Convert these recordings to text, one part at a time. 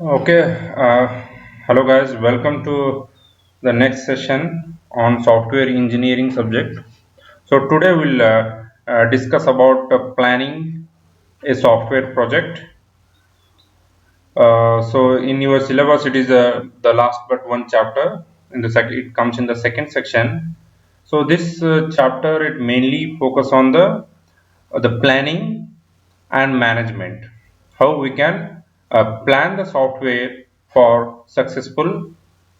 Okay, hello guys, welcome to the next session on software engineering subject. So today we'll discuss about planning a software project. So in your syllabus, it is the last but one chapter. In the it comes in the second section. So this chapter it mainly focus on the planning and management, how we can plan the software for successful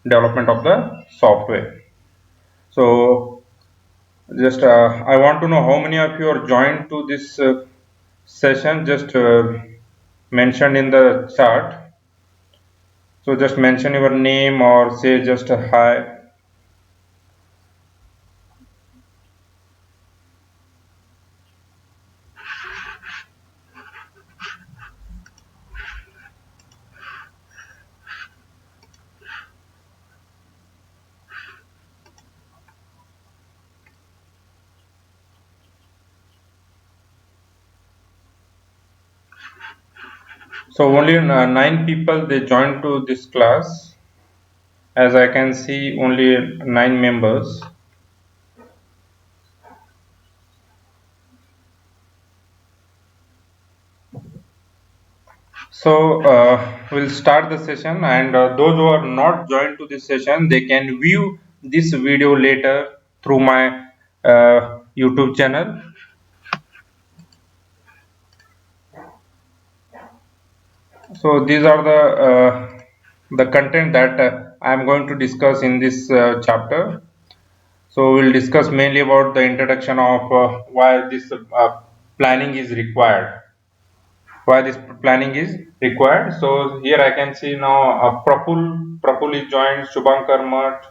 development of the software. So just I want to know how many of you are joined to this session. Just mentioned in the chat. So just mention your name or say just a hi. So only 9 people they joined to this class. As I can see, only 9 members. So we'll start the session, and those who are not joined to this session, they can view this video later through my YouTube channel. So these are the content that I am going to discuss in this chapter. So we'll discuss mainly about the introduction of why this planning is required. Why this planning is required. So here I can see now Praful is joined, Shubhankar Math.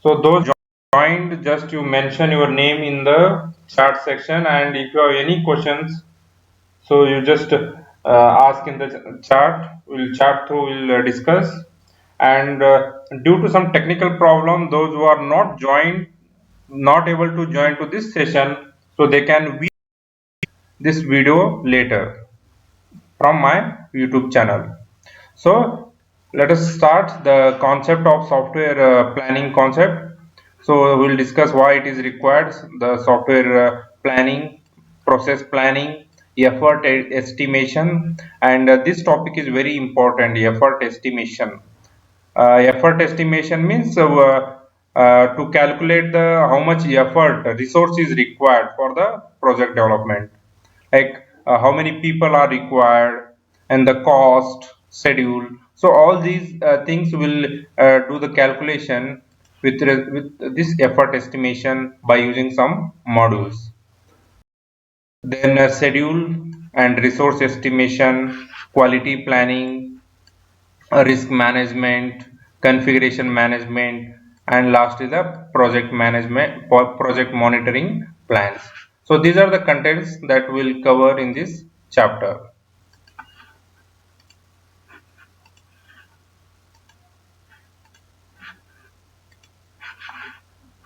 So those joined, just you mention your name in the chat section, and if you have any questions, so you just ask in the chat. We'll chat through, we'll discuss. And due to some technical problem, those who are not joined, not able to join to this session, so they can view this video later from my YouTube channel. So let us start the concept of software planning concept. So we'll discuss why it is required, the software planning, process planning, effort estimation, and this topic is very important, effort estimation. Effort estimation means to calculate the how much effort resource is required for the project development, like how many people are required and the cost, schedule. So all these things will do the calculation with this effort estimation by using some modules. Then schedule and resource estimation, quality planning, risk management, configuration management, and last is the project management for project monitoring plans. So these are the contents that we'll cover in this chapter.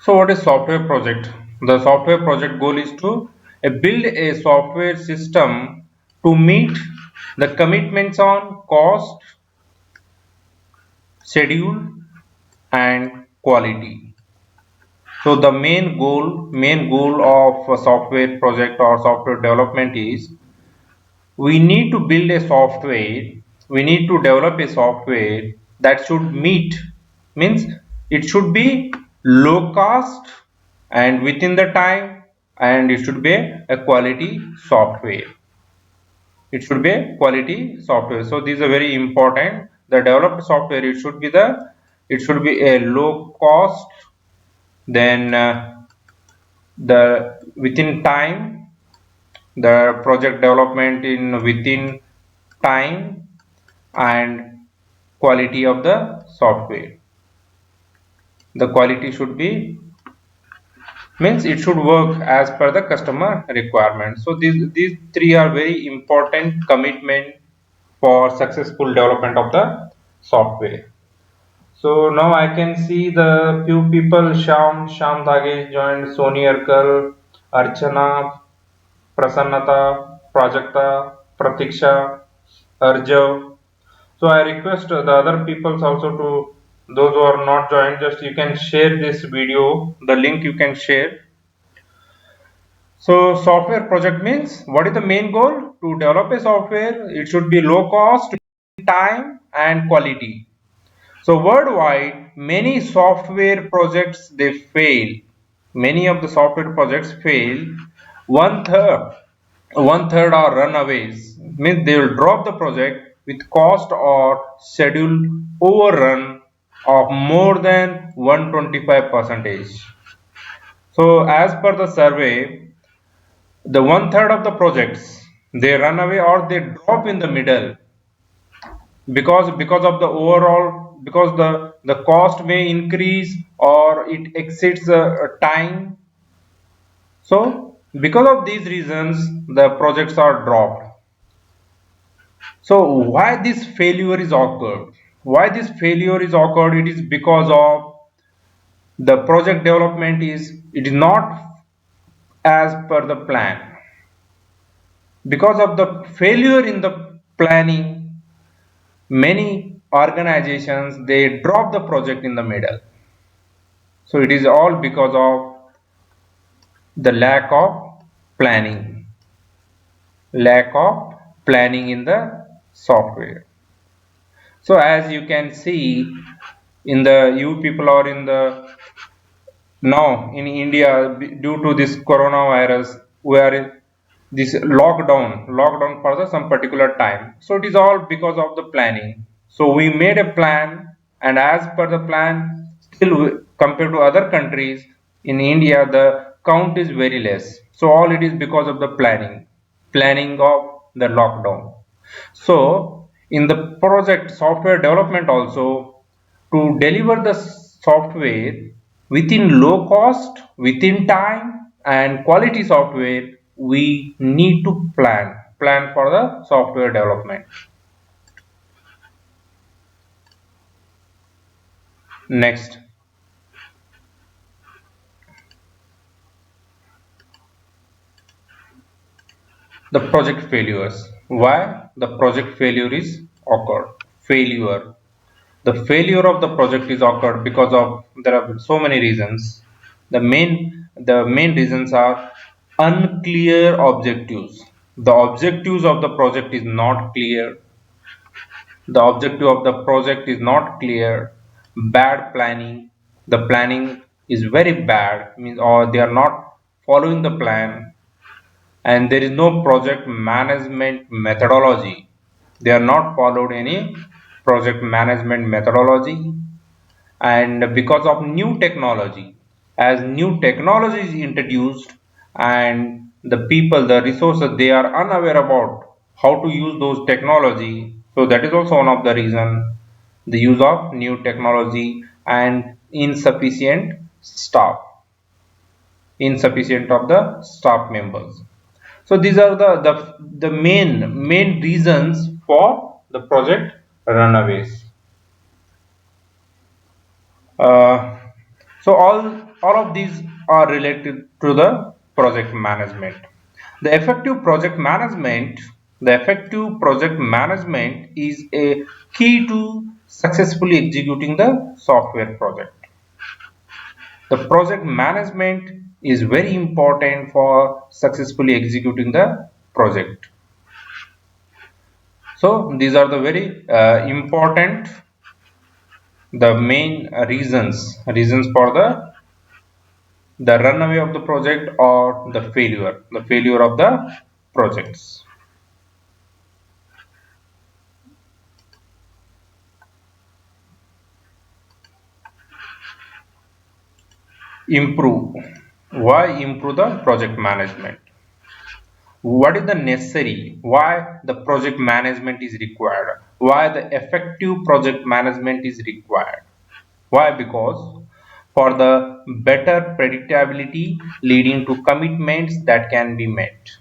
So what is software project? The software project goal is to build a software system to meet the commitments on cost, schedule, and quality. So the main goal of a software project or software development is we need to build a software, we need to develop a software that should meet, means it should be low cost and within the time, and it should be a quality software. It should be a quality software. So these are very important. The developed software, it should be a low cost, then the within time, the project development in within time, and quality of the software. The quality should be, means it should work as per the customer requirement. So these three are very important commitment for successful development of the software. So now I can see the few people. Sham Dage joined, Soni Arkal, Archana, Prasannata, Prajakta, Pratiksha, Arjav. So I request the other peoples also to, those who are not joined, just you can share this video, the link you can share. So software project means what is the main goal? To develop a software, it should be low cost, time and quality. So worldwide, many software projects they fail. Many of the software projects fail. One third, one third are runaways. Means they will drop the project with cost or schedule overrun of more than 125 percentage. So as per the survey, the one third of the projects they run away or they drop in the middle because of the overall, because the cost may increase or it exceeds the time. So because of these reasons the projects are dropped. So why this failure is occurred, why this failure is occurred, it is because of the project development is, it is not as per the plan. Because of the failure in the planning, many organizations they drop the project in the middle. So it is all because of the lack of planning in the software. So as you can see, in the, you people are in the, now in India due to this coronavirus we are in this lockdown for the some particular time. So it is all because of the planning. So we made a plan, and as per the plan, still compared to other countries, in India the count is very less. So all it is because of the planning of the lockdown. So in the project software development also, to deliver the software within low cost, within time and quality software, we need to plan for the software development. Next, the project failures. Why the project failure is occurred? Failure, the failure of the project is occurred because of, there are so many reasons. The main reasons are unclear objectives. The objectives of the project is not clear. The objective of the project is not clear. Bad planning, the planning is very bad, means, or they are not following the plan. And there is no project management methodology. They are not followed any project management methodology. And because of new technology, as new technology is introduced and the people, the resources, they are unaware about how to use those technology. So that is also one of the reason, the use of new technology and insufficient of the staff members. So these are the main reasons for the project runaways. Uh, so all of these are related to the project management. The effective project management, the effective project management is a key to successfully executing the software project. The project management is very important for successfully executing the project. So these are the very important, the main reasons for the runaway of the project or the failure of the projects. Improve. Why improve the project management? What is the necessary? Why the project management is required? Why the effective project management is required? Why? Because for the better predictability leading to commitments that can be met.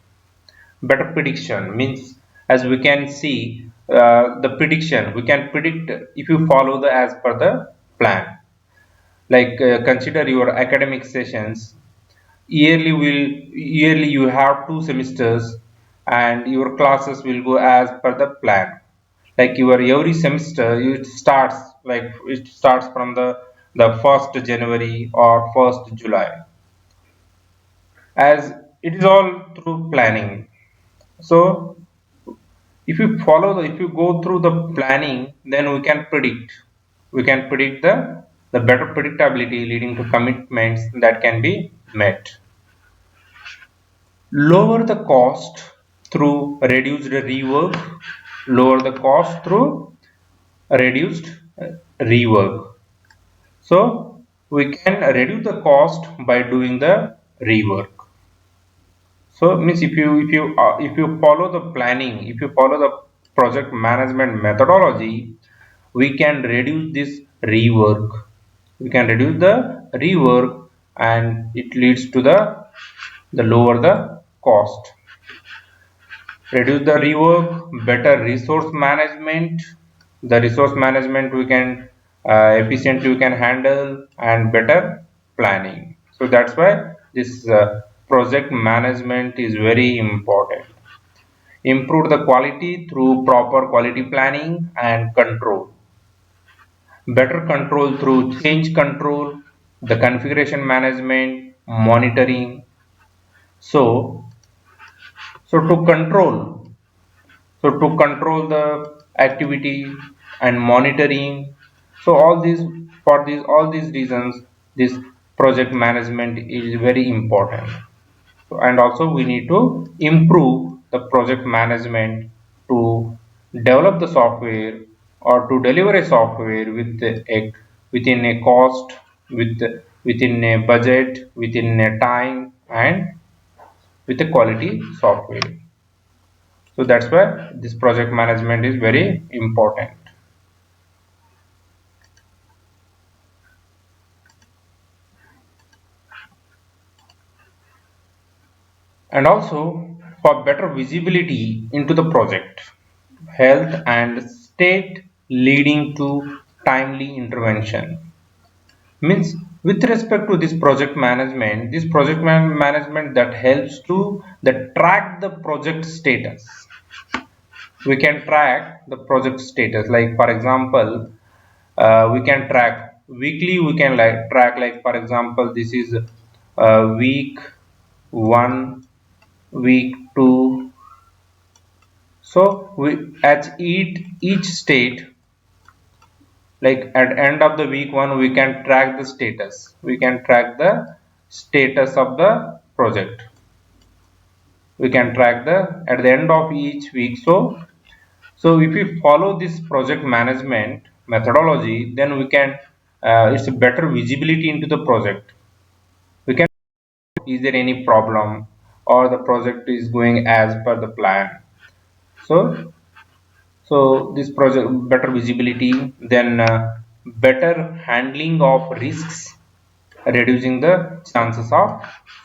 Better prediction means, as we can see, the prediction we can predict if you follow the as per the plan. Like consider your academic sessions. Yearly you have 2 semesters, and your classes will go as per the plan. Like your every semester it starts from the 1st January or 1st July, as it is all through planning. So if you go through the planning, then we can predict the better predictability leading to commitments that can be met. Lower the cost through reduced rework. Lower the cost through reduced rework. So we can reduce the cost by doing the rework. So means if you follow the planning, if you follow the project management methodology, we can reduce this rework. We can reduce the rework, and it leads to the lower the cost. Reduce the rework, better resource management. The resource management we can efficiently we can handle, and better planning. So that's why this project management is very important. Improve the quality through proper quality planning and control. Better control through change control, the configuration management, monitoring. So so to control So to control the activity and monitoring, so all these reasons, this project management is very important. And also we need to improve the project management to develop the software, or to deliver a software within a cost, within a budget, within a time, and with a quality software. So that's why this project management is very important. And also for better visibility into the project health and state, leading to timely intervention. Means, with respect to this project management that helps to that track the project status. We can track the project status, like for example, we can track weekly. We can track, like for example, this is week 1, week 2. So we at each state, like at end of the week 1, we can track the status. We can track the status of the project. We can track the at the end of each week. So if we follow this project management methodology, then we can it's a better visibility into the project. We can, is there any problem, or the project is going as per the plan. So so this project better visibility, then better handling of risks, reducing the chances of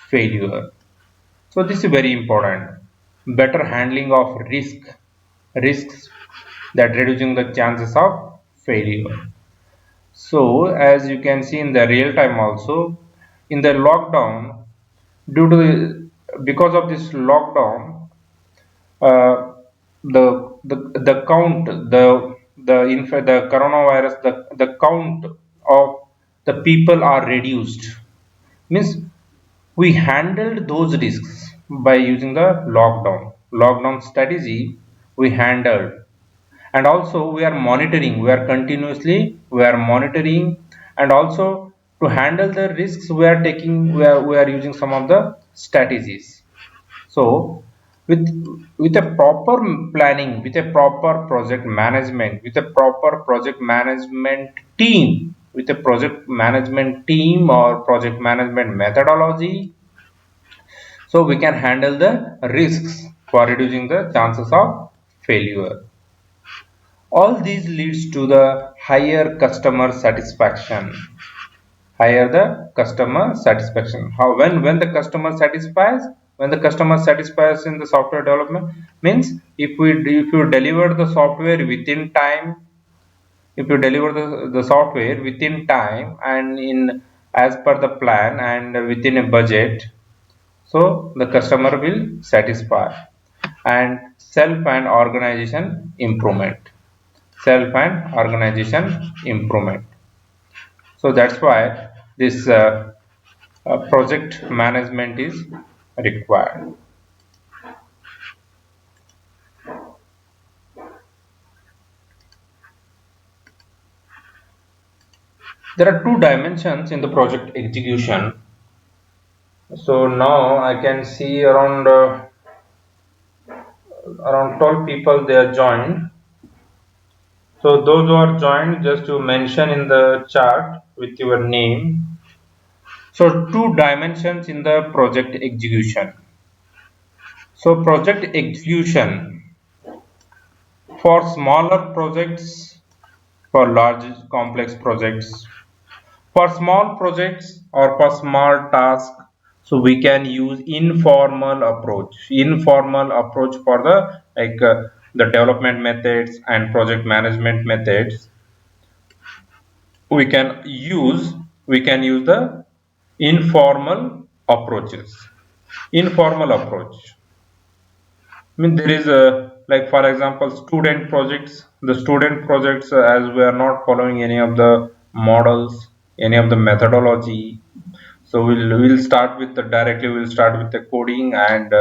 failure. So this is very important. Better handling of risks, that reducing the chances of failure. So as you can see in the real time also, in the lockdown, due to because of this lockdown, uh, the count the coronavirus, the count of the people are reduced. Means we handled those risks by using the lockdown strategy. We handled, and also we are monitoring. And also, to handle the risks, we are using some of the strategies. So with with a proper planning, with a proper project management, with a proper project management team, with a project management team or project management methodology, So we can handle the risks for reducing the chances of failure. All these leads to the higher customer satisfaction. Higher the customer satisfaction. How? When the customer satisfies, when the customer satisfies in the software development, means if you deliver the software within time, if you deliver the software within time and in as per the plan and within a budget, so the customer will satisfy. And self and organization improvement. Self and organization improvement. So that's why this project management is required. There are two dimensions in the project execution. So now I can see around 12 people they are joined. So those who are joined, just to mention in the chat with your name. So two dimensions in the project execution. So project execution for smaller projects, for large complex projects. For small projects or for small tasks, so we can use informal approach. Informal approach for the development methods and project management methods. We can use the informal approaches. Informal approach. I mean there is a, like for example, student projects. The student projects, as we are not following any of the models, any of the methodology, so we'll start with the directly we'll start with the coding and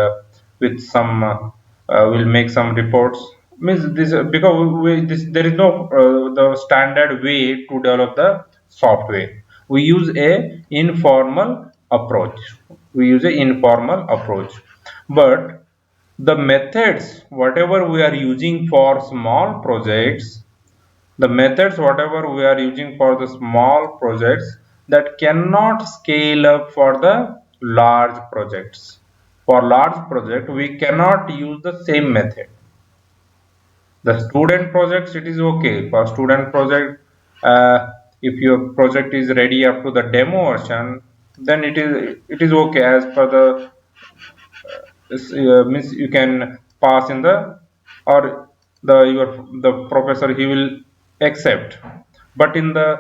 with some we'll make some reports. Means this because there is no the standard way to develop the software. We use a informal approach. We use a informal approach. But the methods whatever we are using for small projects, the methods whatever we are using for the small projects, that cannot scale up for the large projects. For large project we cannot use the same method. The student projects, it is okay for student project. If your project is ready up to the demo version, then it is okay as per the means you can pass in the, or the professor he will accept. But in the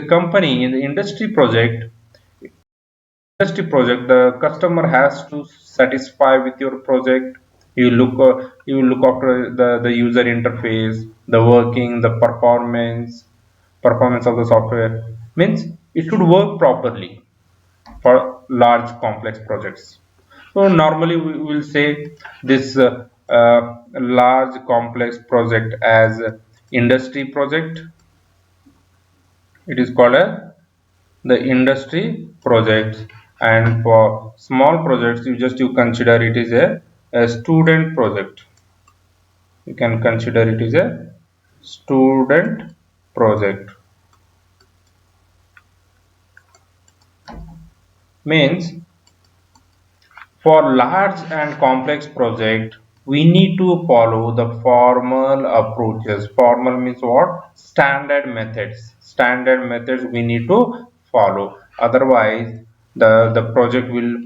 company, in the industry project, the customer has to satisfy with your project. You will look after the user interface, the working, the performance of the software. Means it should work properly for large complex projects. So normally we will say this large complex project as industry project. It is called the industry project. And for small projects you consider it is a student project. You can consider it is a student project. Means for large and complex project, we need to follow the formal approaches. Formal means what? Standard methods. Standard methods we need to follow. Otherwise, the project will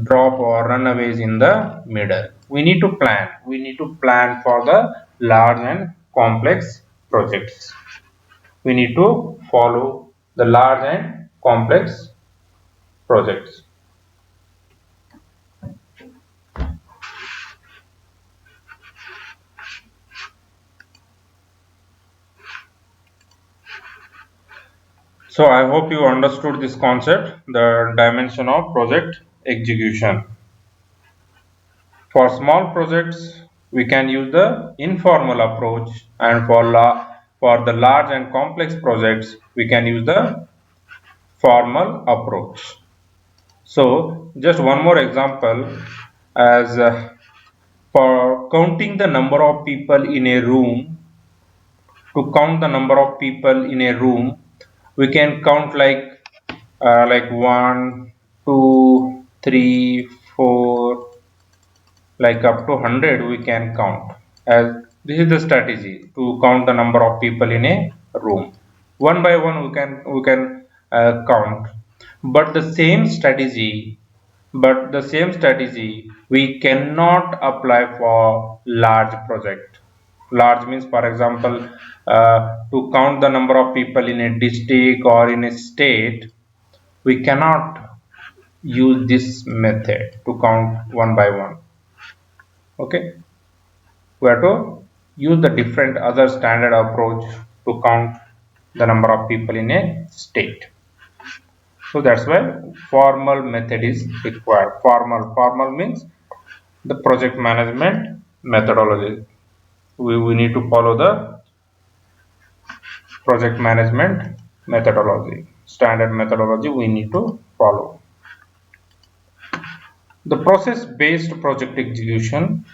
drop or run away in the middle. We need to plan. We need to plan for the large and complex projects. We need to follow the large and complex projects. So I hope you understood this concept, the dimension of project execution. For small projects, we can use the informal approach, and for the large and complex projects, we can use the formal approach. So just one more example, as for counting the number of people in a room. To count the number of people in a room, we can count like 1, 2, 3, 4, like up to 100 we can count. As this is the strategy to count the number of people in a room. One by one we can count. But the same strategy we cannot apply for large project. Large means, for example, to count the number of people in a district or in a state, we cannot use this method to count one by one. Okay, we have to use the different other standard approach to count the number of people in a state. So that's why formal method is required. Formal means the project management methodology. We need to follow the project management methodology, standard methodology we need to follow. The process based project execution.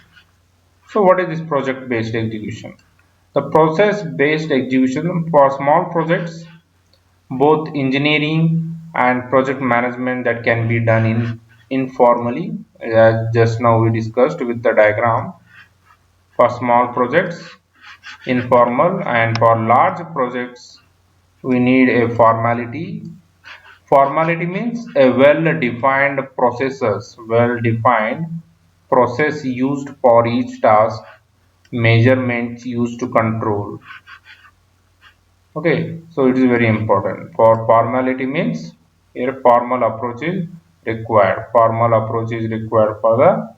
So what is this project based execution? The process based execution for small projects, both engineering and project management, that can be done informally, as just now we discussed with the diagram. For small projects, informal, and for large projects we need a formality. Formality means a well-defined process used for each task, measurements used to control. Okay, so it is very important. For formality means here formal approach is required. Formal approach is required for the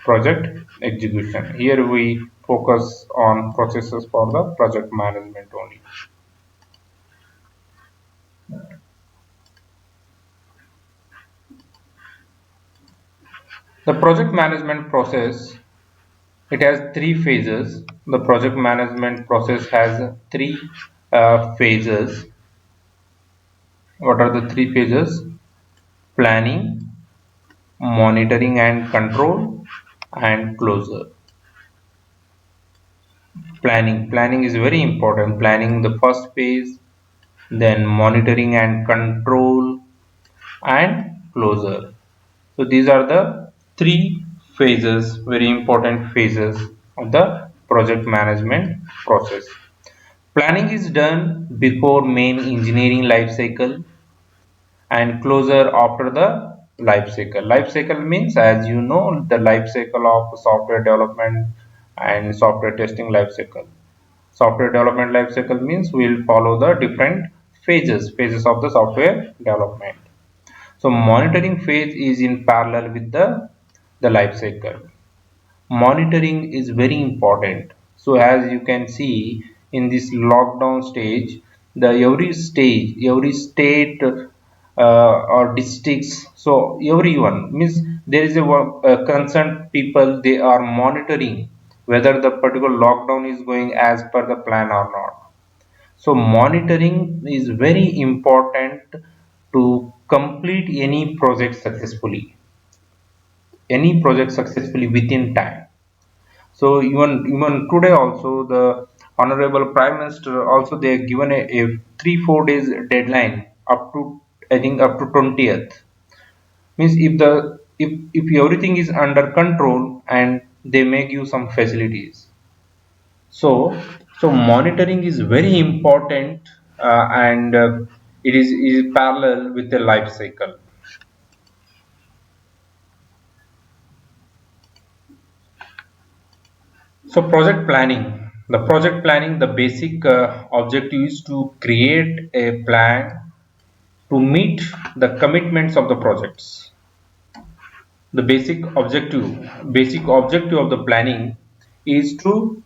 project execution. Here we focus on processes for the project management only. The project management process, it has three phases. The project management process has three phases. What are the three phases? Planning, monitoring and control, and closure. Planning is very important. Planning the first phase, then monitoring and control, and closure. So these are the three phases, very important phases of the project management process. Planning is done before main engineering life cycle and closure after the life cycle. Life cycle means, as you know, the life cycle of software development and software testing life cycle. Software development life cycle means we will follow the different phases of the software development. So monitoring phase is in parallel with the life cycle. Monitoring is very important. So as you can see in this lockdown stage, the every state or districts, so everyone means there is a concerned people, they are monitoring whether the particular lockdown is going as per the plan or not. So monitoring is very important to complete any project successfully within time. So even today also the honorable prime minister also, they are given a 3-4 days deadline up to, I think, up to 20th. Means if everything is under control, and they may give some facilities. So monitoring is very important, and it is parallel with the life cycle. So project planning, the basic objective is to create a plan to meet the commitments of the projects. The basic objective of the planning is to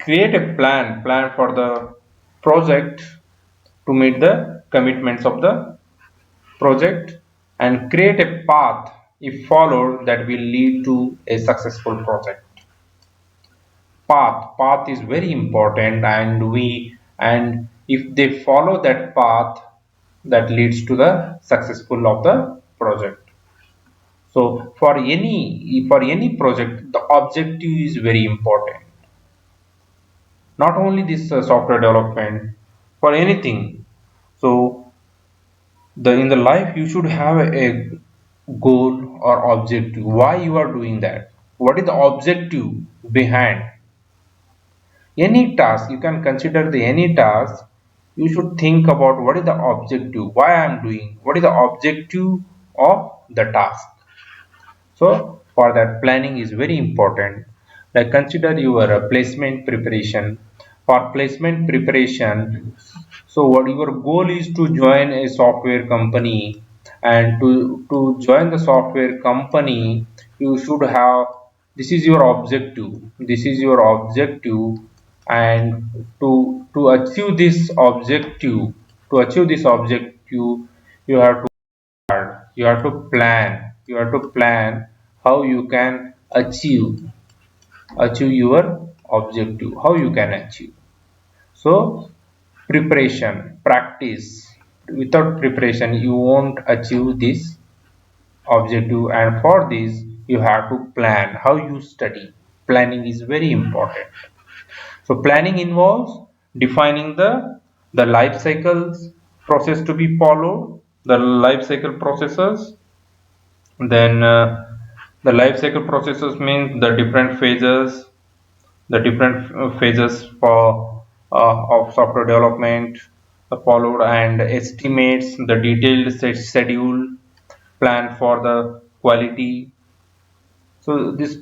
create a plan for the project to meet the commitments of the project, and create a path, if followed, that will lead to a successful project. Path is very important, and if they follow that path, that leads to the successful of the project. So for any project, the objective is very important. Not only this software development, for anything. So the in the life you should have goal or objective, why you are doing that, what is the objective behind any task. You can consider the any task, you should think about what is the objective, why I am doing, what is the objective of the task. So for that, planning is very important. Like consider your placement preparation. For placement preparation, so what your goal is to join a software company, and to join the software company, you should have, this is your objective. This is your objective, and to achieve this objective, to achieve this objective, you have to you have to plan, you have to plan how you can achieve your objective, how you can achieve. So preparation, practice. Without preparation you won't achieve this objective, and for this you have to plan how you study. Planning is very important. So planning involves defining the life cycles process to be followed, the life cycle processes. Then the life cycle processes means the different phases, the different phases for of software development followed, and estimates the detailed schedule, plan for the quality. So this,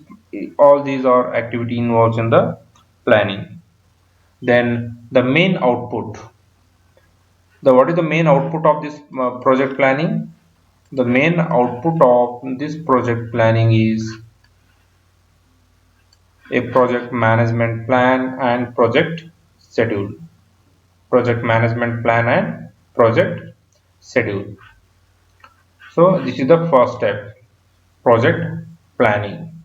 all these are activity involved in the planning. Then the main output. The what is the main output of this project planning? The main output of this project planning is a project management plan and project schedule. Project management plan and project schedule. So this is the first step, project planning.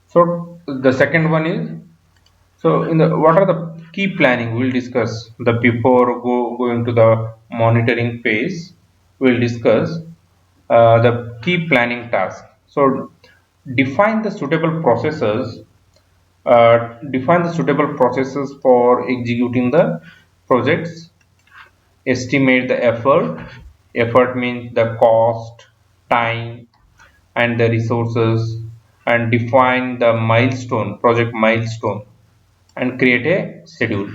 So the second one is, so in the what are the key planning, we'll discuss the before going to the monitoring phase. We'll discuss the key planning task. So define the suitable processes, define the suitable processes for executing the projects. Estimate the effort. Effort means the cost, time, and the resources. And define the milestone, project milestone, and create a schedule.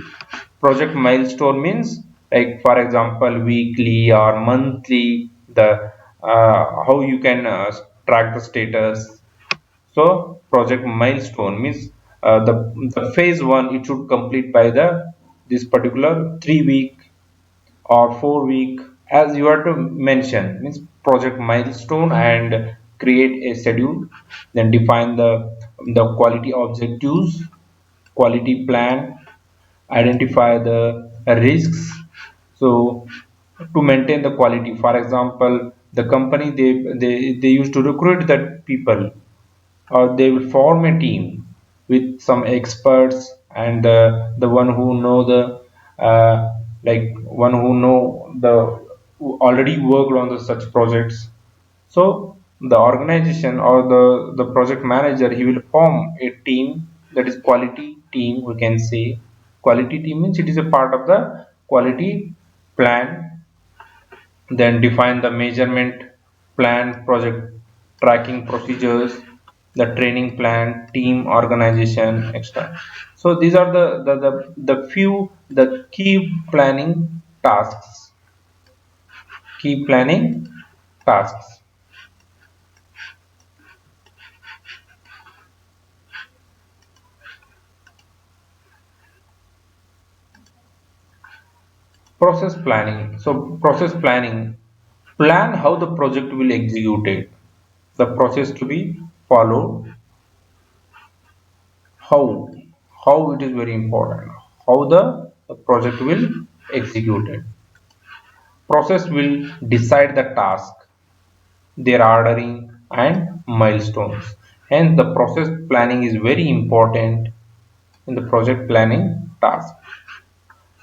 Project milestone means, like for example, weekly or monthly, the how you can track the status. So project milestone means the phase one, it should complete by the this particular 3 week or 4 week, as you are to mention, means project milestone, and create a schedule. Then define the quality objectives, quality plan, identify the risks. So to maintain the quality, for example, the company, they used to recruit that people, or they will form a team with some experts, and the one who know the like one who know the, who already worked on the such projects. So the organization or the project manager, he will form a team, that is quality team, we can say. Quality team means it is a part of the quality plan. Then define the measurement plan, project tracking procedures, the training plan, team organization, etc. So these are the few, the key planning tasks. Key planning tasks. Process planning. So process planning, plan how the project will execute it. The process to be followed. How? How it is very important. How the project will execute it. Process will decide the task, their ordering and milestones. Hence the process planning is very important in the project planning task.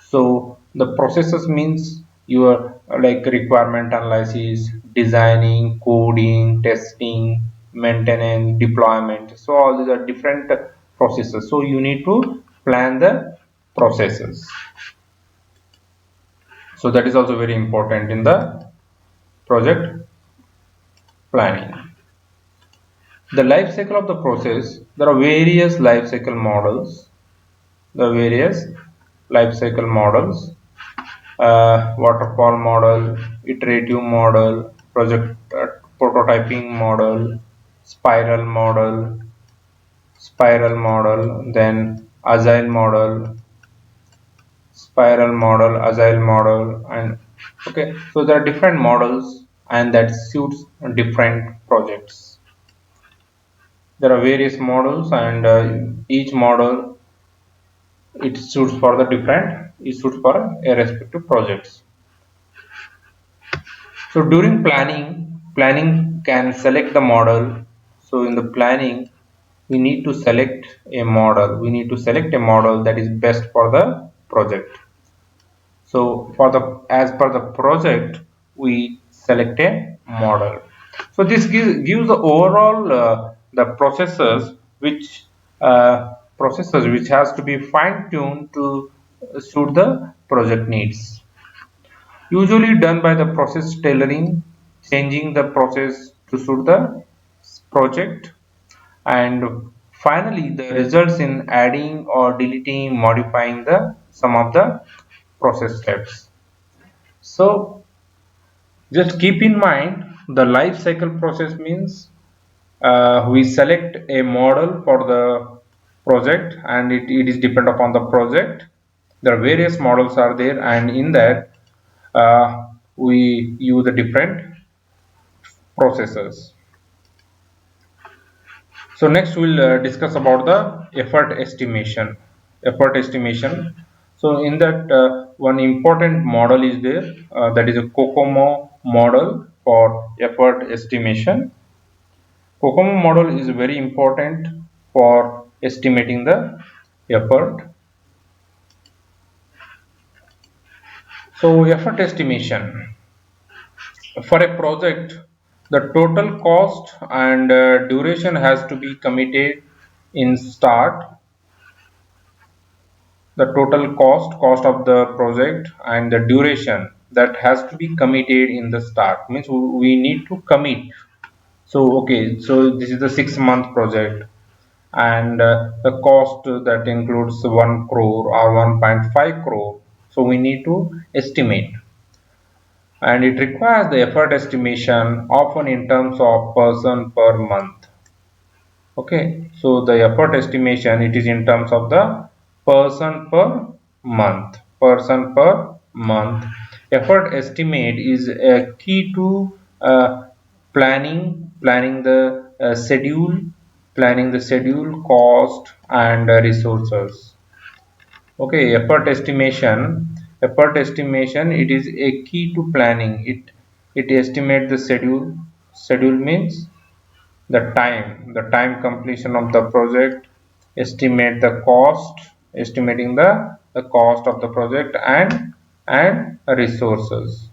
So the processes means your like requirement analysis, designing, coding, testing, maintenance, deployment. So all these are different processes. So you need to plan the processes. So that is also very important in the project planning. The life cycle of the process, there are various life cycle models. The various life cycle models, waterfall model, iterative model, project prototyping model, spiral model, then agile model, and okay. So there are different models, and that suits different projects. There are various models, and each model it suits for the different. It suits for a respective projects. So during planning can select the model. So in the planning, we need to select a model. We need to select a model that is best for the project. So for the as per the project, we select a model. So this gives the overall the processes which has to be fine tuned to suit the project needs. Usually done by the process tailoring, changing the process to suit the project, and finally the results in adding or deleting, modifying the some of the process steps. So just keep in mind the life cycle process means we select a model for the project, and it is depend upon the project. There are various models are there, and in that we use the different processes. So next we'll discuss about the effort estimation. Effort estimation. So in that one important model is there, that is a COCOMO model for effort estimation. COCOMO model is very important for estimating the effort. So effort estimation for a project, the total cost and duration has to be committed in start. The total cost of the project and the duration that has to be committed in the start, means we need to commit. So okay, so this is the 6-month project, and the cost that includes 1 crore or 1.5 crore, so we need to estimate, and it requires the effort estimation often in terms of person per month. Okay, so the effort estimation, it is in terms of the person per month. Effort estimate is a key to planning the schedule, cost, and resources. Okay, effort estimation, it is a key to planning. It estimates the schedule means the time completion of the project, estimate the cost, estimating the cost of the project, and resources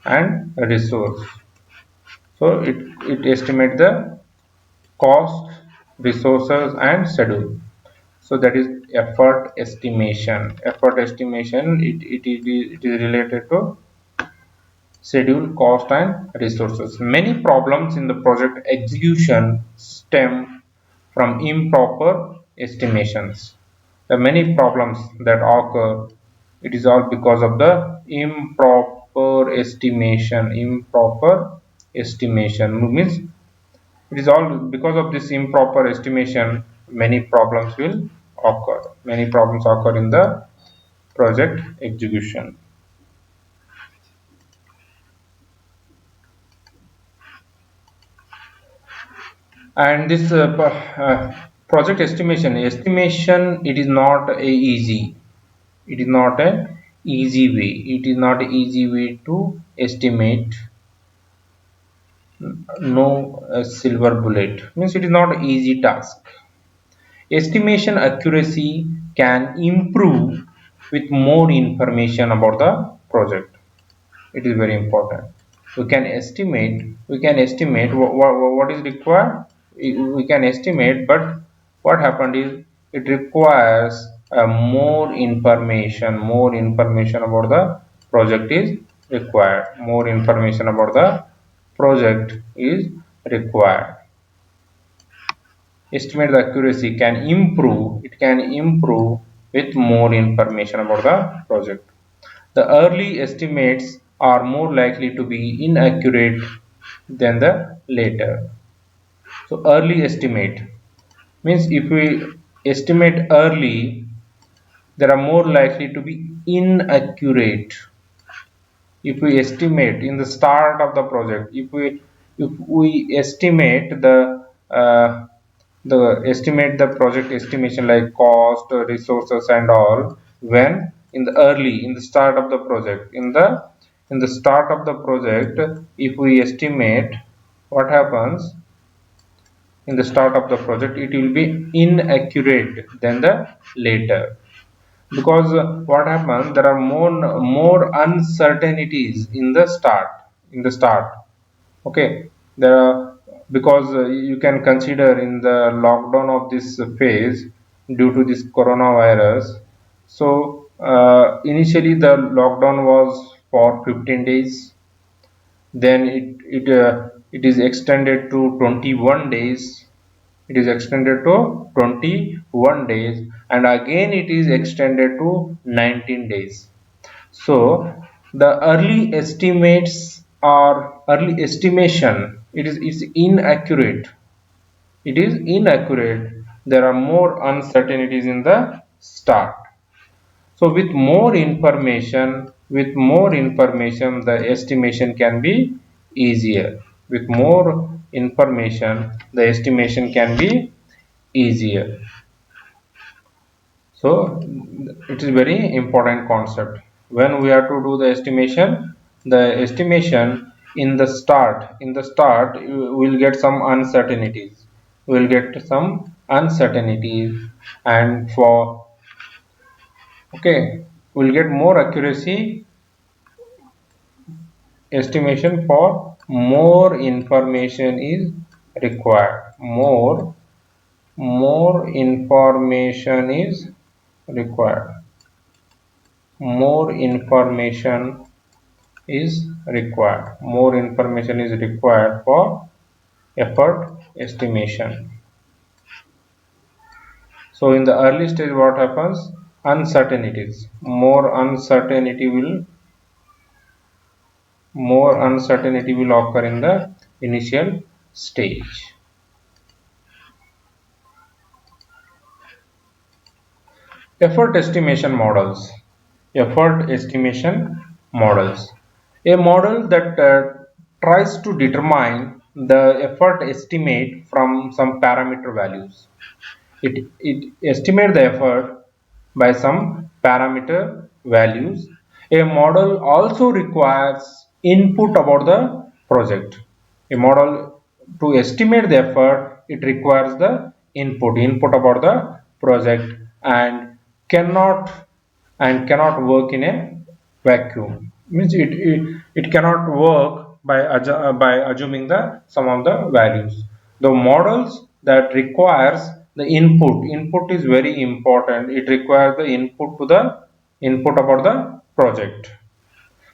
and resource. So it estimates the cost, resources, and schedule. So that is effort estimation. It is related to schedule, cost, and resources. Many problems in the project execution stem from improper estimations. The many problems that occur, it is all because of the improper estimation. Improper estimation means it is all because of this improper estimation. Many problems will occur. Many problems occur in the project execution. And this project estimation, it is not a easy. It is not an easy way. It is not an easy way to estimate. No silver bullet means it is not an easy task. Estimation accuracy can improve with more information about the project. It is very important. We can estimate what is required. We can estimate, but what happened is it requires more information about the project is required. More information about the project is required. Estimate the accuracy can improve. It can improve with more information about the project. The early estimates are more likely to be inaccurate than the later. So early estimate means if we estimate early, they are more likely to be inaccurate. If we estimate in the start of the project, if we estimate the estimate the project estimation like cost, resources and all, when in the early, in the start of the project, in the start of the project, if we estimate, what happens in the start of the project, it will be inaccurate than the later, because what happens, there are more uncertainties in the start. Okay, there are, because you can consider in the lockdown of this phase due to this coronavirus. So initially the lockdown was for 15 days, then it is extended to 21 days. It is extended to 21 days, and again it is extended to 19 days. So the early estimates or early estimation, it is inaccurate. It is inaccurate. There are more uncertainties in the start. So with more information, the estimation can be easier. With more information, the estimation can be easier. So it is very important concept. When we have to do the estimation in the start, you will get some uncertainties. We will get some uncertainties, and for, okay, we'll get more accuracy estimation for more information is required. More information is required. More information is required. More information is required for effort estimation. So in the early stage, what happens? Uncertainties. More uncertainty will occur in the initial stage. Effort estimation models. Effort estimation models. A model that tries to determine the effort estimate from some parameter values. It estimates the effort by some parameter values. A model also requires input about the project. A model, to estimate the effort, it requires the input about the project, and cannot cannot work in a vacuum. Means it cannot work by assuming the some of the values. The models that requires the input is very important. It requires the input about the project.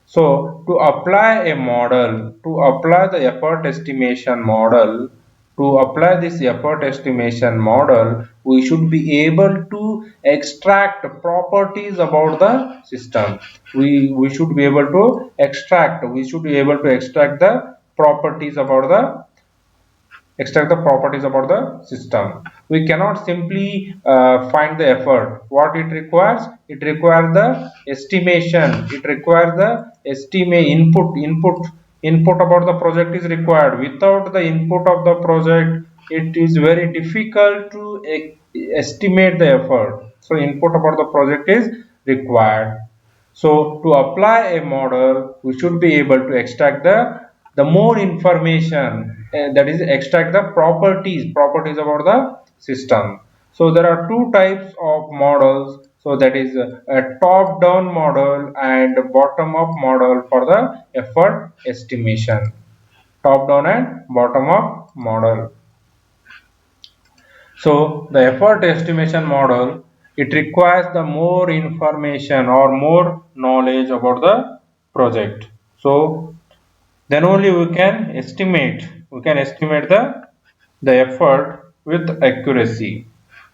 So to apply a model, to apply the effort estimation model, to apply this effort estimation model, we should be able to extract properties about the system. We should be able to extract the properties about the system. We cannot simply find the effort. What it requires? It requires the estimation. It requires the estimate input about the project is required. Without the input of the project, it is very difficult to estimate the effort. So input about the project is required. So to apply a model, we should be able to extract the more information, that is extract the properties about the system. So there are two types of models. So that is a top down model and bottom up model for the effort estimation. Top down and bottom up model. So the effort estimation model, it requires the more information or more knowledge about the project. So then only we can estimate the effort with accuracy.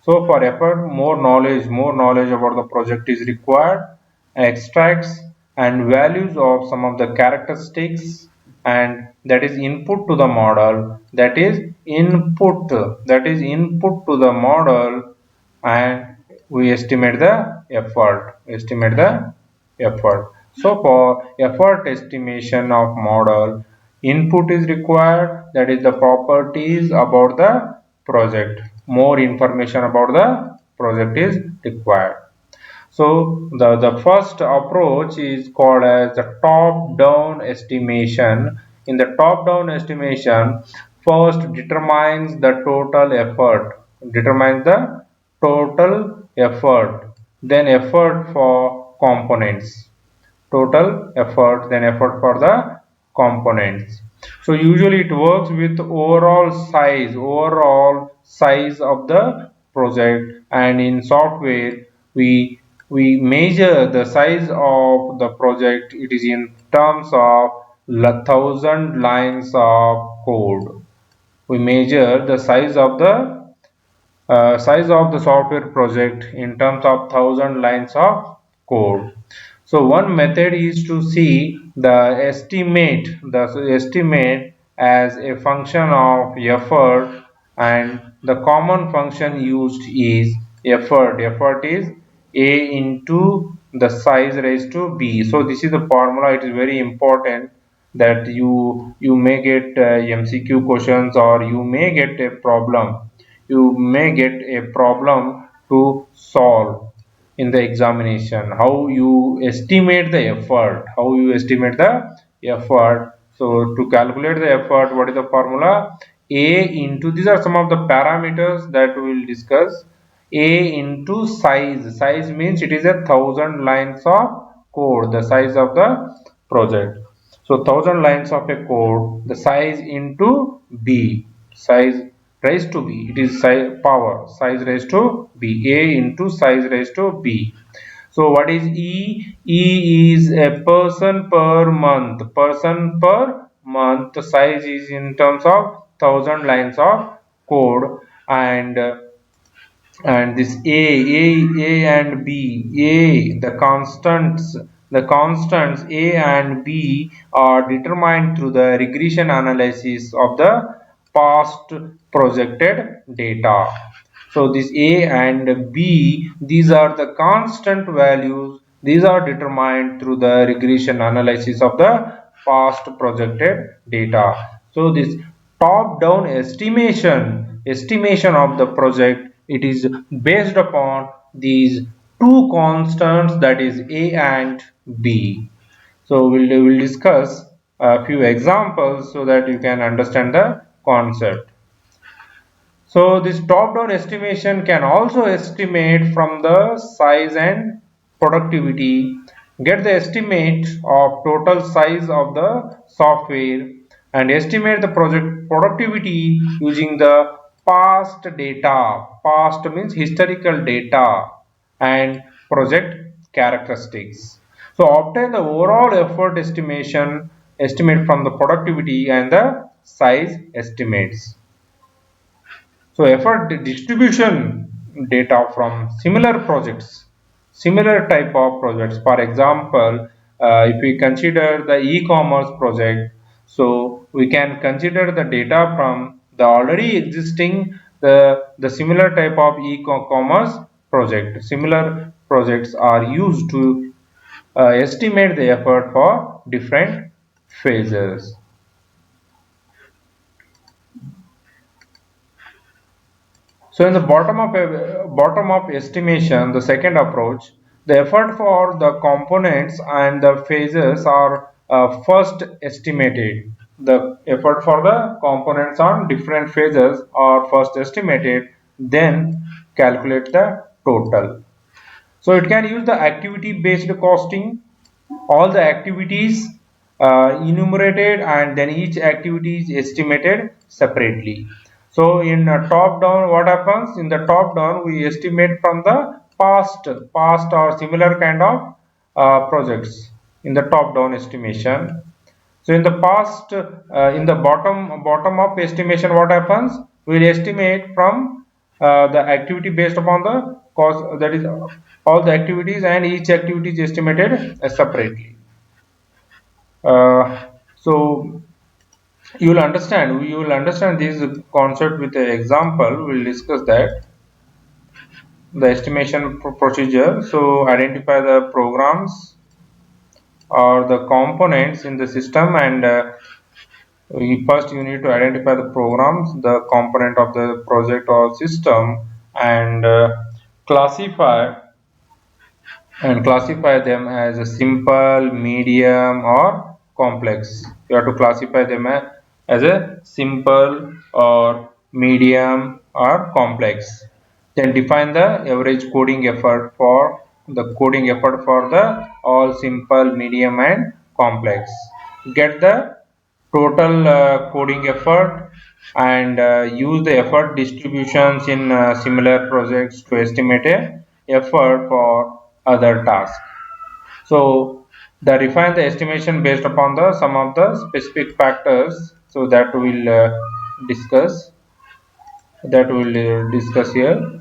So for effort, more knowledge about the project is required. Extracts and values of some of the characteristics, and that is input to the model, that is input to the model, and we estimate the effort. So for effort estimation of model, input is required, that is the properties about the project. More information about the project is required. So the first approach is called as the top-down estimation. In the top-down estimation, first determines the total effort, then effort for components, total effort, then effort for the components. So usually it works with overall size of the project, and in software we we measure the size of the project. It is in terms of 1,000 lines of code. We measure the size of the software project in terms of 1,000 lines of code. So one method is to see the estimate as a function of effort, and the common function used is effort. Effort is A into the size raised to B. So this is the formula. It is very important that you may get MCQ questions, or you may get a problem to solve in the examination. How you estimate the effort. So to calculate the effort, what is the formula? A into, these are some of the parameters that we will discuss. A into size means it is 1,000 lines of code, the size of the project. So 1,000 lines of a code, the size into B, size raised to B, it is size raised to B, A into size raised to B. So what is E? E is a person per month. The size is in terms of 1,000 lines of code, and this A and B, the constants A and B are determined through the regression analysis of the past projected data. So this A and B, these are the constant values. These are determined through the regression analysis of the past projected data. So this top-down estimation of the project, it is based upon these two constants, that is A and B. So we'll discuss a few examples so that you can understand the concept. So this top-down estimation can also estimate from the size and productivity, get the estimate of total size of the software, and estimate the project productivity using the past data. Past means historical data, and project characteristics. So obtain the overall effort estimate from the productivity and the size estimates. So effort distribution data from similar type of projects. For example, if we consider the e-commerce project, so we can consider the data from the already existing the similar type of e-commerce project. Similar projects are used to estimate the effort for different phases. So in the bottom up estimation, the second approach, the effort for the components and the phases are first estimated. The effort for the components on different phases are first estimated, then calculate the total. So it can use the activity based costing, all the activities enumerated, and then each activity is estimated separately. So in top down, what happens? In the top down, we estimate from the past or similar kind of projects in the top down estimation. So in the past, in the bottom up estimation, what happens? We will estimate from the activity based upon the cost, that is all the activities, and each activity is estimated separately. So you will understand this concept with an example. We'll discuss that the estimation procedure. So identify the programs or the components in the system, and first you need to identify the programs, the component of the project or system, and classify classify them as a simple, medium, or complex. You have to classify them as a simple or medium or complex. Then define the average coding effort for the all simple, medium, and complex. Get the total coding effort, and use the effort distributions in similar projects to estimate a effort for other tasks. So the refine the estimation based upon the some of the specific factors. So that we'll discuss here.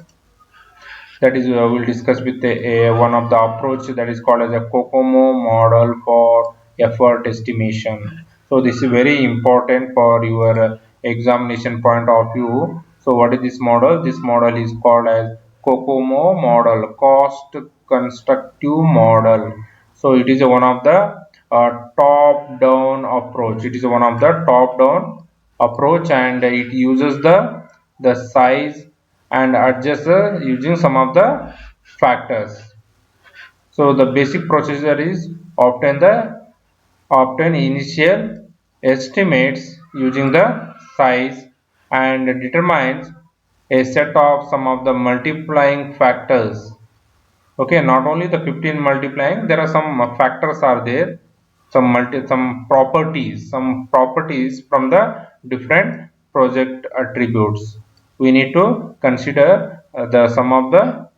That is, we'll discuss with one of the approach that is called as a COCOMO model for effort estimation. So this is very important for your examination point of view. So what is this model? This model is called as COCOMO model, cost constructive model. So it is one of the top down approach. It is one of the top down approach, and it uses the size and adjust using some of the factors. So the basic procedure is obtain initial estimates using the size, and determines a set of some of the multiplying factors. Okay, not only the 15 multiplying, there are some factors are there, some properties from the different project attributes. We need to consider the some of the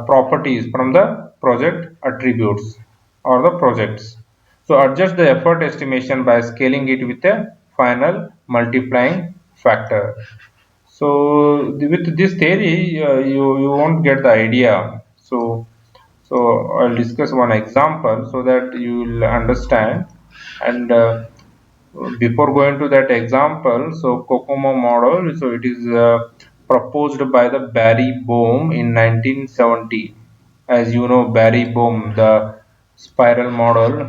properties from the project attributes or the projects. So adjust the effort estimation by scaling it with a final multiplying factor. So with this theory, you won't get the idea. So I'll discuss one example so that you will understand. And before going to that example, so COCOMO model, so it is proposed by the Barry Boehm in 1970. As you know, Barry Boehm, the spiral model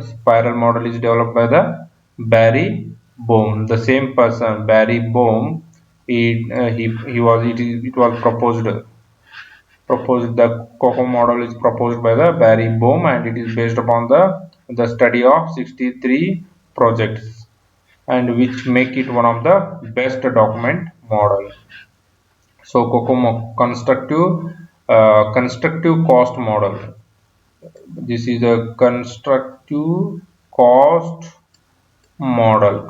is developed by the Barry Boehm, the same person, Barry Boehm. He was it was proposed. The COCOMO model is proposed by the Barry Boehm, and it is based upon the study of 63 projects, and which make it one of the best document model. So COCOMO constructive cost model. This is a constructive cost model.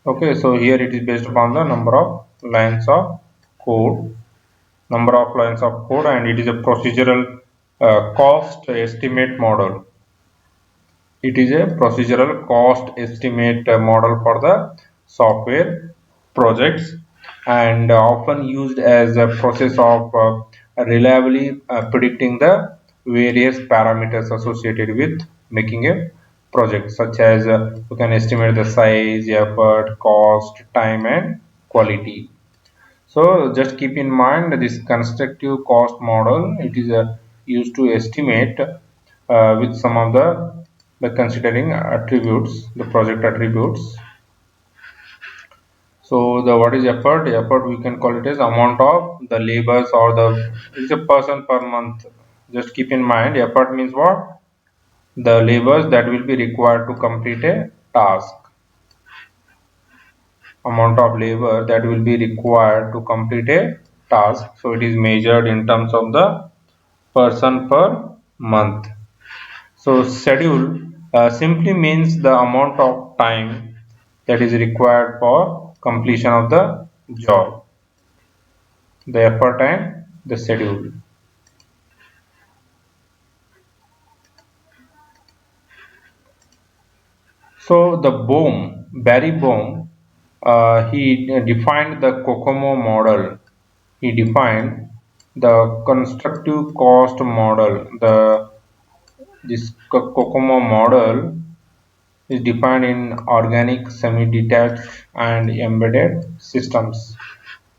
Okay, so here it is based upon the number of lines of code, and it is a procedural cost estimate model. It is a procedural cost estimate model for the software projects, and often used as a process of reliably predicting the various parameters associated with making a project, such as you can estimate the size, effort, cost, time, and quality. So just keep in mind this constructive cost model. It is used to estimate with some of the by considering attributes, the project attributes. So the what is effort? Effort we can call it as amount of the labors, or the it's a person per month. Just keep in mind effort means what? The labors that will be required to complete a task. Amount of labor that will be required to complete a task. So it is measured in terms of the person per month. So schedule simply means the amount of time that is required for completion of the job, the effort and the schedule. So the Barry Bohm, he defined the COCOMO model. He defined the constructive cost model. This COCOMO model is defined in organic, semi-detached, and embedded systems.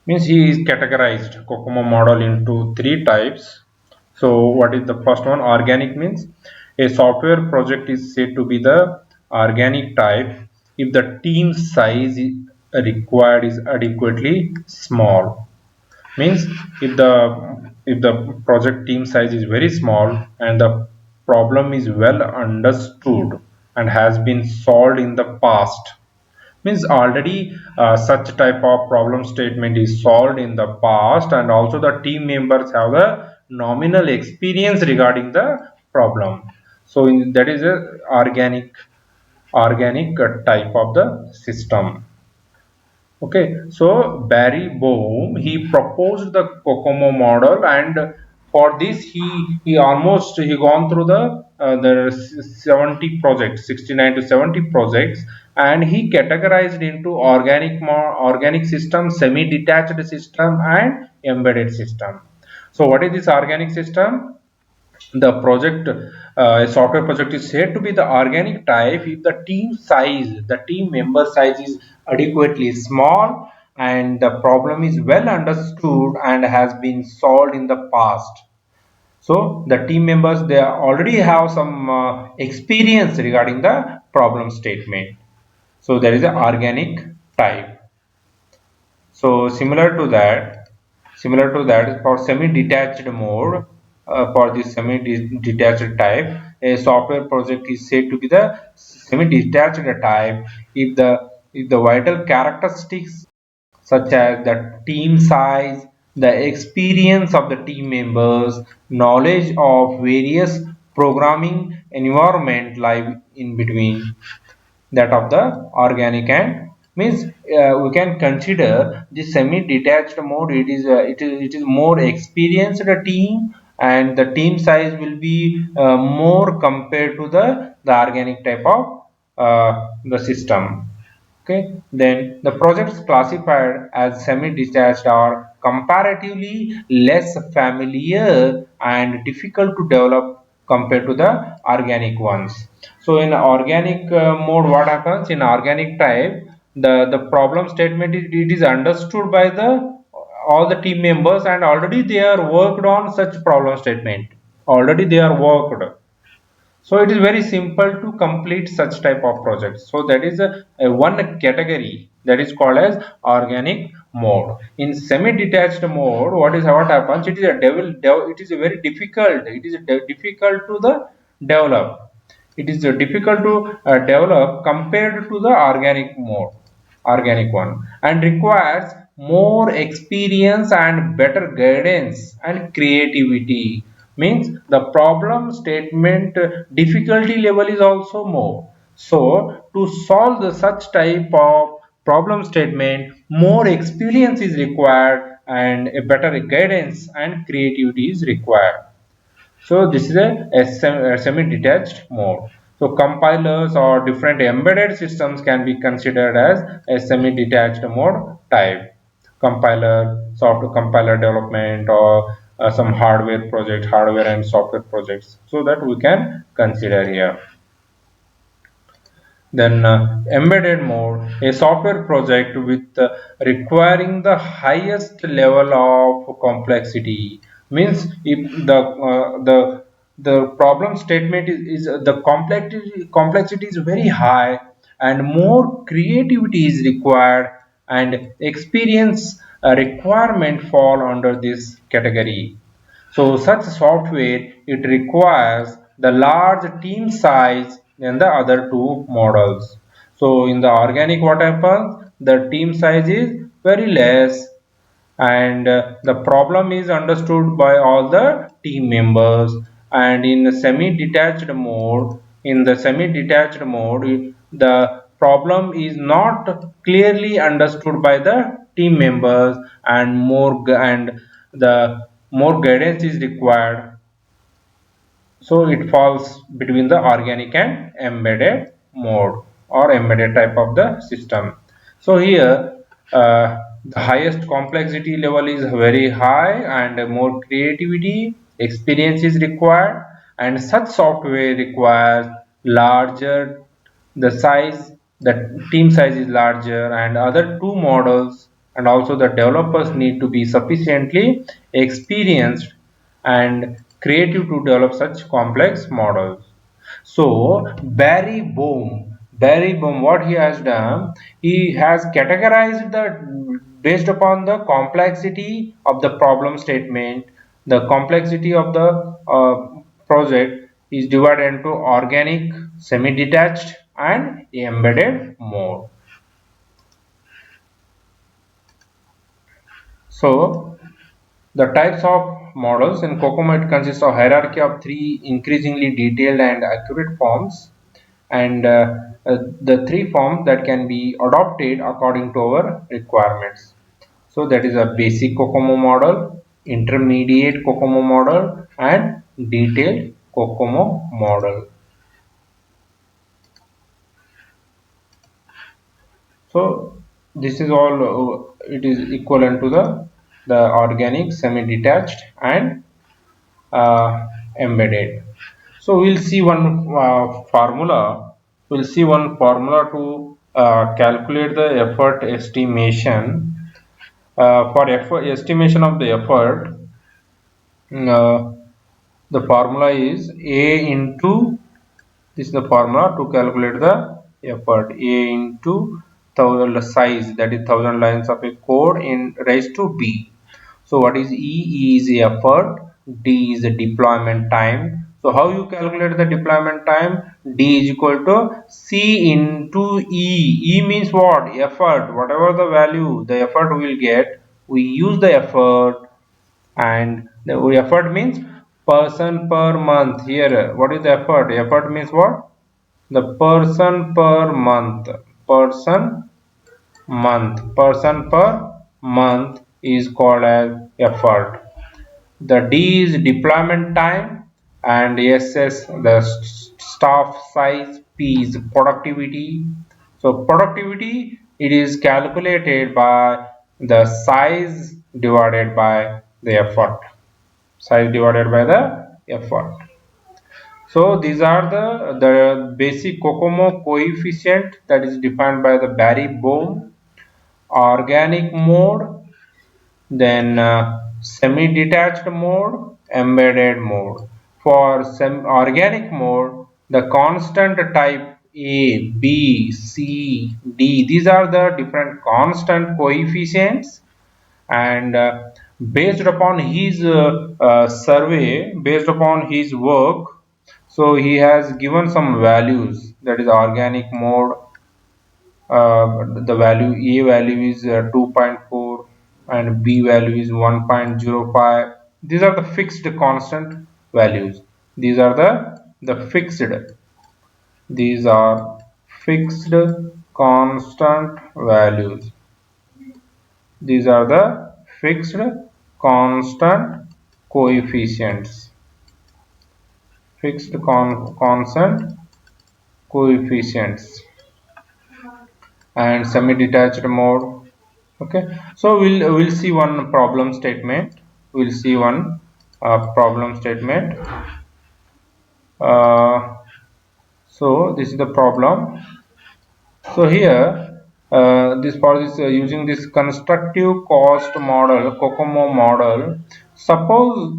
Means he is categorized COCOMO model into three types. So what is the first one? Organic means a software project is said to be the organic type if the team size required is adequately small. Means if the project team size is very small and the problem is well understood and has been solved in the past, means already such type of problem statement is solved in the past and also the team members have a nominal experience regarding the problem. So that is a organic type of the system. Okay, so Barry Bohm, he proposed the COCOMO model, and for this he gone through the 70 projects, 69 to 70 projects, and he categorized into organic system, semi-detached system, and embedded system. So what is this organic system? A software project is said to be the organic type if the team member size is adequately small and the problem is well understood and has been solved in the past. So the team members, they already have some experience regarding the problem statement. So there is an organic type. So similar to that, for semi-detached mode, for this semi-detached type, a software project is said to be the semi-detached type if the vital characteristics such as the team size, the experience of the team members, knowledge of various programming environment lie in between that of the organic, and means we can consider the semi-detached mode. It is more experienced team and the team size will be more compared to the organic type of the system. Okay, then the projects classified as semi-detached are comparatively less familiar and difficult to develop compared to the organic ones. So in organic mode, what happens in organic type, the problem statement it is understood by the all the team members and already they are worked on such problem statement. Already they are worked, so it is very simple to complete such type of projects. So that is a one category that is called as organic mode. In semi-detached mode, what happens? It is a very difficult. It is difficult to the develop. It is difficult to develop compared to the organic one, and requires more experience and better guidance and creativity. Means the problem statement difficulty level is also more. So to solve such type of problem statement, more experience is required and a better guidance and creativity is required. So this is a semi-detached mode. So compilers or different embedded systems can be considered as a semi-detached mode type. Compiler, software compiler development, or some hardware and software projects. So that we can consider here. Then embedded mode, a software project with requiring the highest level of complexity. Means if the problem statement is the complexity is very high and more creativity is required and experience requirement fall under this category. So such software, it requires the large team size than the other two models. So in the organic, what happens? The team size is very less and the problem is understood by all the team members. And in the semi-detached mode, the problem is not clearly understood by the team members and the more guidance is required. So it falls between the organic and embedded mode. or embedded type of the system. So here the highest complexity level is very high and more creativity, experience is required, and such software requires larger the size, the team size is larger, and other two models, and also the developers need to be sufficiently experienced and creative to develop such complex models. So Barry Bohm, what he has done, he has categorized the based upon the complexity of the problem statement, the complexity of the project is divided into organic, semi-detached, and embedded mode. So the types of models in COCOMO, it consists of hierarchy of three increasingly detailed and accurate forms, and the three forms that can be adopted according to our requirements. So that is a basic COCOMO model, intermediate COCOMO model, and detailed COCOMO model. So this is all it is equivalent to the organic, semi-detached, and embedded. So we'll see one formula. We'll see one formula to calculate the effort estimation. For effort estimation of the effort, uh, the formula is A into, this is the formula to calculate the effort, A into thousand size, that is 1000 lines of a code in raised to B. So what is E? E is effort, D is the deployment time. So how you calculate the deployment time? D is equal to C into E. E means what? Effort. Whatever the value, the effort we will get, we use the effort, and the effort means person per month. Here, what is the effort? Effort means what? The person per month. Person per month is called as effort. The D is deployment time, and SS the staff size, P is productivity. So productivity, it is calculated by the size divided by the effort. Size divided by the effort. So these are the basic COCOMO coefficient that is defined by the Barry Bohm. Organic mode, then semi-detached mode, embedded mode. For organic mode, the constant type A, B, C, D, these are the different constant coefficients, and based upon his survey, based upon his work, so he has given some values, that is organic mode, the value A value is 2.4 and B value is 1.05. These are the fixed constant values. These are the fixed. These are fixed constant values. These are the fixed constant coefficients. Fixed constant coefficients. And semi-detached mode. Okay, so we'll see one problem statement. We'll see one problem statement. So this is the problem. So here this for this using this constructive cost model, COCOMO model, suppose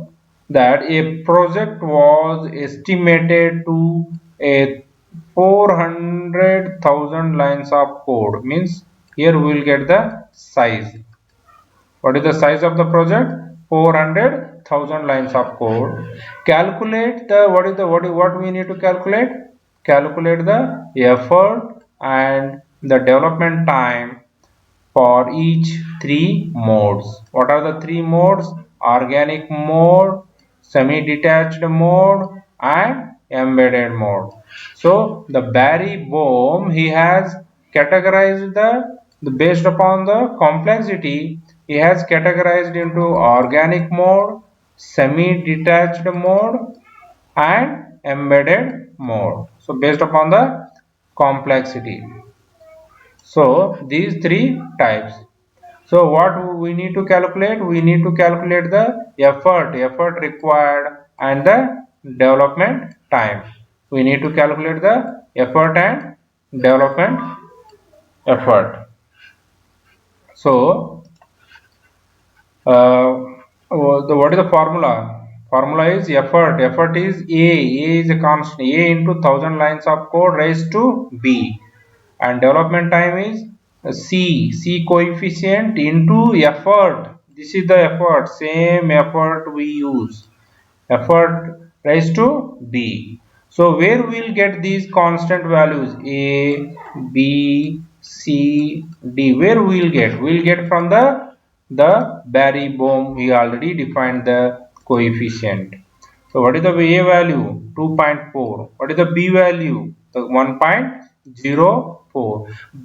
that a project was estimated to a 400,000 lines of code, means here we will get the size. What is the size of the project? 400,000 lines of code. Calculate the what we need to calculate? Calculate the effort and the development time for each three modes. What are the three modes? Organic mode, semi-detached mode, and embedded mode. So the Barry Bohm, he has categorized the based upon the complexity, he has categorized into organic mode, semi-detached mode, and embedded mode. So based upon the complexity. So these three types. So what we need to calculate? We need to calculate the effort required and the development time. We need to calculate the effort and development effort. So what is the formula? Formula is effort. Effort is A. A is a constant. A into 1000 lines of code raised to B. And development time is C coefficient into effort. This is the effort, same effort we use, effort raised to B. So where we will get these constant values A, B, C, D? Where we will get? We will get from the Barry-Bohm. We already defined the coefficient. So what is the A value? 2.4. What is the B value? The 1.04.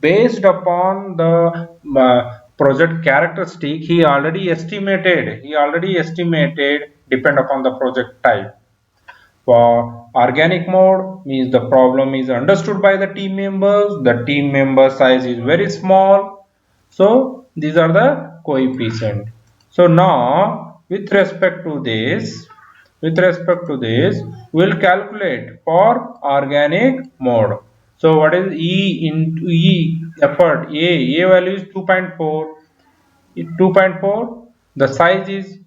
Based upon the project characteristic, he already estimated. Depend upon the project type. For organic mode means the problem is understood by the team members. The team member size is very small. So these are the coefficient. So now with respect to this, we'll calculate for organic mode. So what is E into E effort? A value is 2.4. 2.4. The size is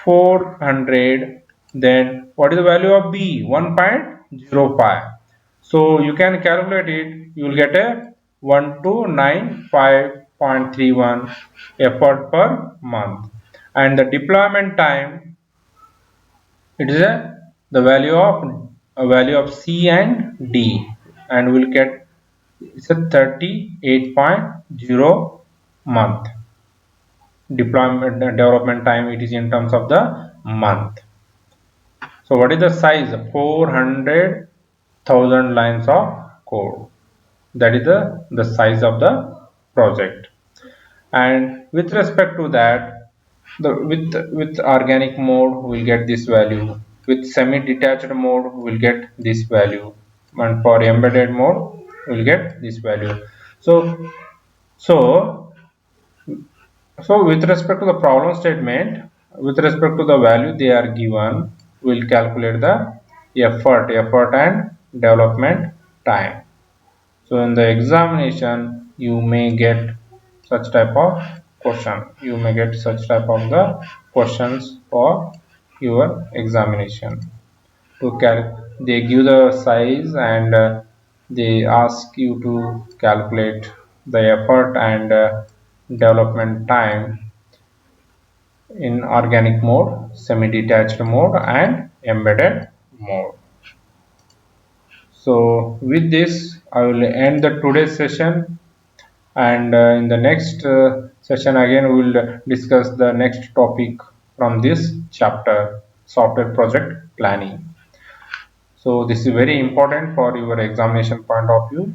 400. Then what is the value of B? 1.05. So you can calculate it. You will get a 1295.31 effort per month. And the deployment time, it is the value of C and D, and we'll get it's a 38.0 month. Deployment development time, it is in terms of the month. So what is the size? 400,000 lines of code. That is the size of the project. And with respect to that, with organic mode we'll get this value, with semi-detached mode we'll get this value, and for embedded mode we'll get this value. So with respect to the problem statement, with respect to the value they are given, we'll calculate the effort and development time. So in the examination you may get such type of question. You may get such type of the questions for your examination. They give the size and they ask you to calculate the effort and development time in organic mode, semi-detached mode and embedded mode. So with this I will end the today's session, and in the next session again we will discuss the next topic from this chapter, software project planning. So this is very important for your examination point of view.